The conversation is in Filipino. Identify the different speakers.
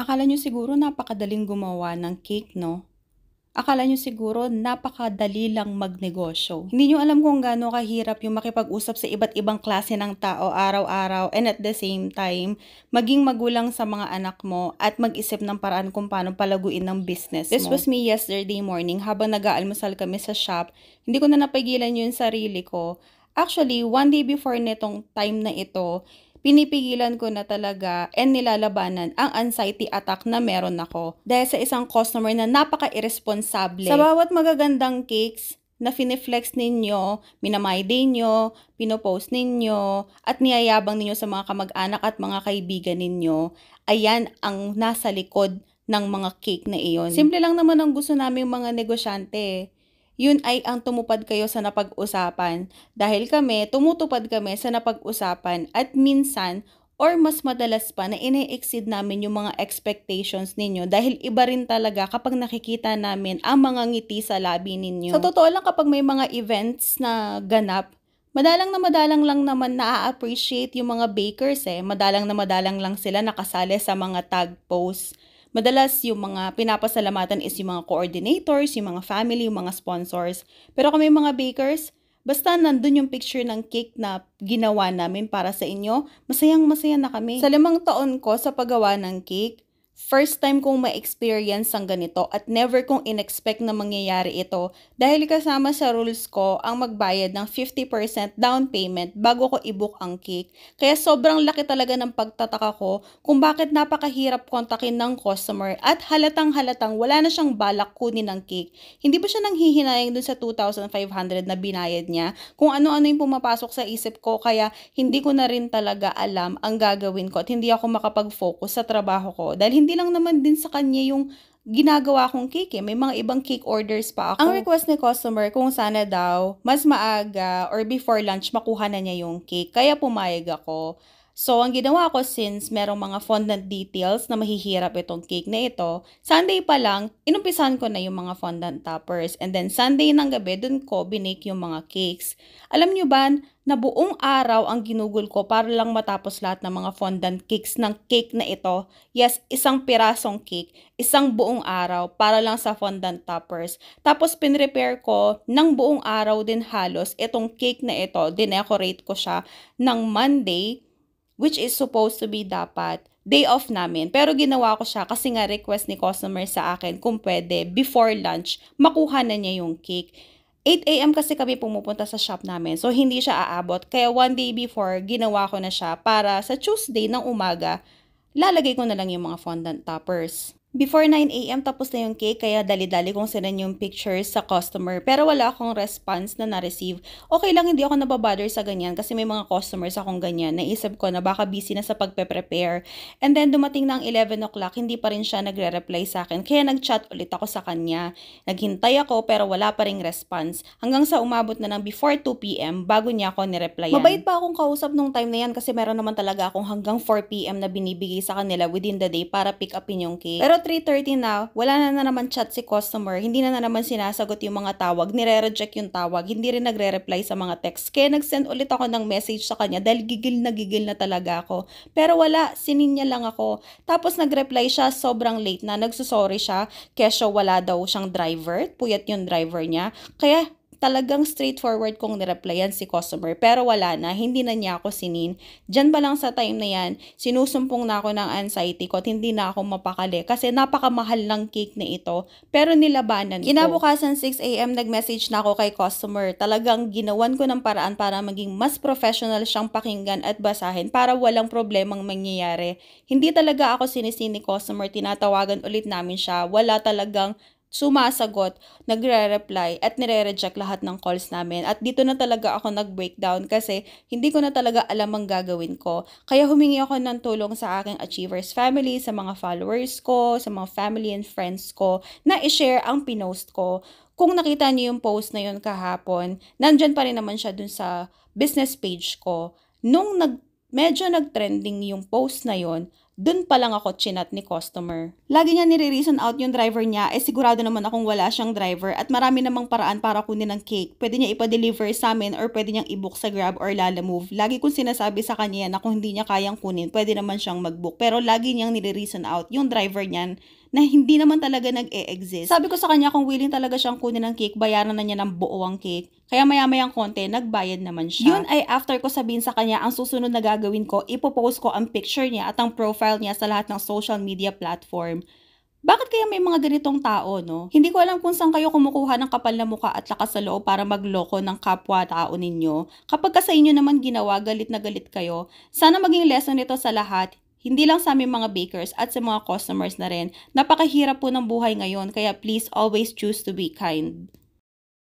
Speaker 1: Akala nyo siguro napakadaling gumawa ng cake, no? Akala nyo siguro napakadali lang magnegosyo. Hindi nyo alam kung gaano kahirap yung makipag-usap sa iba't ibang klase ng tao araw-araw and at the same time, maging magulang sa mga anak mo at mag-isip ng paraan kung paano palaguin ng business mo. This was me yesterday morning habang nag-aalmusal kami sa shop. Hindi ko na napigilan yung sarili ko. Actually, one day before nitong time na ito, pinipigilan ko na talaga and nilalabanan ang anxiety attack na meron ako dahil sa isang customer na napaka-irresponsable. Sa bawat magagandang cakes na finiflex ninyo, minamay ninyo, pinopost ninyo, at niyayabang ninyo sa mga kamag-anak at mga kaibigan ninyo, ayan ang nasa likod ng mga cake na iyon. Simple lang naman ang gusto naming mga negosyante. Yun ay ang tumupad kayo sa napag-usapan. Dahil kami, tumutupad kami sa napag-usapan at minsan or mas madalas pa na ine-exceed namin yung mga expectations ninyo dahil iba rin talaga kapag nakikita namin ang mga ngiti sa labi ninyo. Sa totoo lang kapag may mga events na ganap, madalang lang naman na-appreciate yung mga bakers Madalang lang sila nakasali sa mga tag posts. Madalas yung mga pinapasalamatan is yung mga coordinators, yung mga family, yung mga sponsors. Pero kami mga bakers, basta nandun yung picture ng cake na ginawa namin para sa inyo, masayang-masaya na kami. Sa 5 taon ko sa paggawa ng cake, first time kong ma-experience ang ganito at never kong in-expect na mangyayari ito dahil kasama sa rules ko ang magbayad ng 50% down payment bago ko i-book ang cake. Kaya sobrang laki talaga ng pagtataka ko kung bakit napakahirap kontakin ng customer at halatang-halatang wala na siyang balak kunin ng cake. Hindi ba siya nanghihinayang dun sa 2,500 na binayad niya? Kung ano-ano yung pumapasok sa isip ko kaya hindi ko na rin talaga alam ang gagawin ko at hindi ako makapag-focus sa trabaho ko dahil hindi lang naman din sa kanya yung ginagawa kong cake May mga ibang cake orders pa ako. Ang request ni customer kung sana daw mas maaga or before lunch makuha na niya yung cake. Kaya pumayag ako. So, ang ginawa ko since merong mga fondant details na mahihirap itong cake na ito, Sunday pa lang, inumpisahan ko na yung mga fondant toppers. And then, Sunday ng gabi, dun ko binake yung mga cakes. Alam nyo ba, na buong araw ang ginugol ko para lang matapos lahat ng mga fondant cakes ng cake na ito. Yes, isang pirasong cake, isang buong araw para lang sa fondant toppers. Tapos pinrepair ko ng buong araw din halos itong cake na ito. Dinecorate ko siya ng Monday, which is supposed to be dapat day off namin. Pero ginawa ko siya kasi nga request ni customer sa akin kung pwede before lunch makuha na niya yung cake. 8 a.m. kasi kami pumupunta sa shop namin. So, hindi siya aabot. Kaya one day before, ginawa ko na siya para sa Tuesday ng umaga, lalagay ko na lang yung mga fondant toppers. Before 9 a.m. tapos na yung cake, kaya dali-dali kong sinend yung pictures sa customer. Pero wala akong response na na-receive. Okay lang, hindi ako nababother sa ganyan kasi may mga customers akong ganyan. Naisip ko na baka busy na sa pagpe-prepare. And then dumating ng 11 o'clock, hindi pa rin siya nagre-reply sa akin. Kaya nag-chat ulit ako sa kanya. Naghintay ako pero wala pa ring response. Hanggang sa umabot na ng before 2 p.m. bago niya ako nireplyan. Mabait pa akong kausap nung time na yan kasi meron naman talaga akong hanggang 4 p.m. na binibigay sa kanila within the day para pick upin yung cake. Pero 3:30 na, wala na naman chat si customer, hindi na naman sinasagot yung mga tawag, nire-reject yung tawag, hindi rin nagre-reply sa mga text. Kaya nag-send ulit ako ng message sa kanya dahil gigil na talaga ako. Pero wala, sininya lang ako. Tapos nag-reply siya, sobrang late na, nagsusorry siya, kesyo wala daw siyang driver, puyat yung driver niya. Kaya talagang straightforward kong nireplyan si customer pero wala na, hindi na niya ako sinin. Diyan pa lang sa time na yan, sinusumpong na ako ng anxiety ko at hindi na ako mapakali kasi napakamahal ng cake na ito pero nilabanan ko. Kinabukasan 6 a.m. nag-message na ako kay customer. Talagang ginawan ko ng paraan para maging mas professional siyang pakinggan at basahin para walang problemang mangyayari. Hindi talaga ako sinisini customer, tinatawagan ulit namin siya. Wala talagang sumasagot, nagre-reply at nire-reject lahat ng calls namin. At dito na talaga ako nag-breakdown kasi hindi ko na talaga alam ang gagawin ko. Kaya humingi ako ng tulong sa aking Achievers family, sa mga followers ko, sa mga family and friends ko na i-share ang pinost ko. Kung nakita niyo yung post na yun kahapon, nandyan pa rin naman siya dun sa business page ko. Nung medyo nag-trending yung post na yon, Dun pa lang ako chinat ni customer. Lagi niya nire-reason out yung driver niya, sigurado naman akong wala siyang driver at marami namang paraan para kunin ng cake. Pwede niya ipa-deliver sa amin or pwede niyang i-book sa Grab or Lalamove. Lagi kong sinasabi sa kanya na kung hindi niya kayang kunin, pwede naman siyang mag-book. Pero lagi niyang nire-reason out yung driver niyan na hindi naman talaga nag-e-exist. Sabi ko sa kanya kung willing talaga siyang kunin ng cake, bayaran na niya ng buo ang cake. Kaya maya-mayang konti, nagbayad naman siya. Yun ay after ko sabihin sa kanya, ang susunod na gagawin ko, ipopost ko ang picture niya at ang profile niya sa lahat ng social media platform. Bakit kaya may mga ganitong tao, no? Hindi ko alam kung saan kayo kumukuha ng kapal na mukha at lakas sa loob para magloko ng kapwa-tao ninyo. Kapag ka sa inyo naman ginawa, galit na galit kayo. Sana maging lesson nito sa lahat. Hindi lang sa aming mga bakers at sa mga customers na rin. Napakahirap po ng buhay ngayon, kaya please always choose to be kind.